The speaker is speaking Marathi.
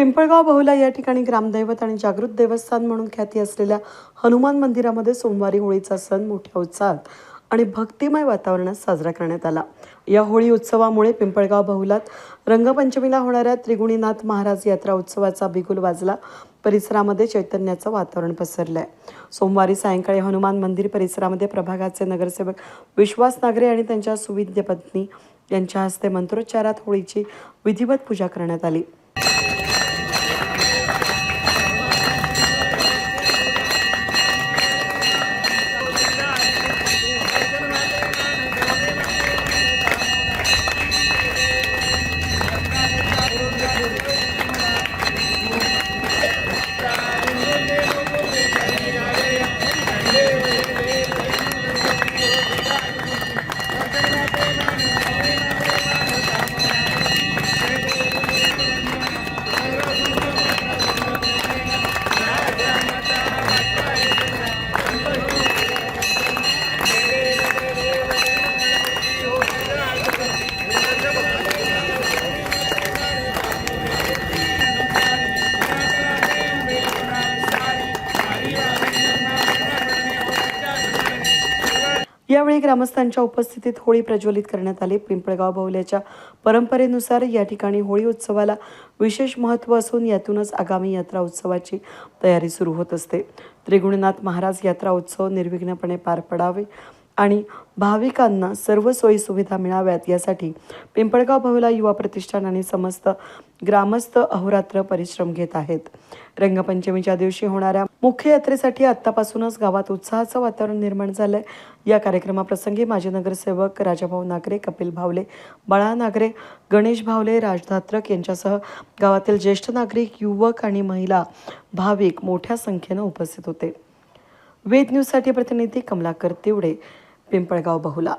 पिंपळगाव बहुला या ठिकाणी ग्रामदैवत आणि जागृत देवस्थान म्हणून ख्याती असलेल्या हनुमान मंदिरामध्ये सोमवारी होळीचा सण मोठ्या उत्साहात आणि भक्तिमय वातावरणात साजरा करण्यात आला। या होळी उत्सवामुळे पिंपळगाव बहुलात रंगपंचमीला होणाऱ्या त्रिगुणीनाथ महाराज यात्रा उत्सवाचा बिगुल वाजला। परिसरामध्ये चैतन्याचं वातावरण पसरलंय। सोमवारी सायंकाळी हनुमान मंदिर परिसरामध्ये प्रभागाचे नगरसेवक विश्वास नागरे आणि त्यांच्या सुविद्य पत्नी यांच्या हस्ते मंत्रोच्चारात होळीची विधिवत पूजा करण्यात आली। यावेळी ग्रामस्थांच्या उपस्थितीत होळी प्रज्वलित करण्यात आली। पिंपळगाव बहुल्याच्या परंपरेनुसार या ठिकाणी होळी उत्सवाला विशेष महत्त्व असून यातूनच आगामी यात्रा उत्सवाची तयारी सुरू होत असते। त्रिगुणनाथ महाराज यात्रा उत्सव निर्विघ्नपणे पार पडावे आणि भाविकांना सर्व सोयी सुविधा मिळाव्यात यासाठी पिंपळगाव बहुला युवा प्रतिष्ठान आणि समस्त ग्रामस्थ अहोरात्र परिश्रम घेत आहेत। रंगपंचमीच्या दिवशी होणाऱ्या मुख्य यात्रेसाठी आत्तापासूनच गावात उत्साहाचं वातावरण निर्माण झालंय। या कार्यक्रमाप्रसंगी माजी नगरसेवक राजाभाऊ नागरे, कपिल भावले, बाळा नागरे, गणेश भावले, राजधात्रक यांच्यासह गावातील ज्येष्ठ नागरिक, युवक आणि महिला भाविक मोठ्या संख्येने उपस्थित होते। वेद न्यूजसाठी प्रतिनिधी कमलाकर तिवडे, पिंपळगाव बहुला।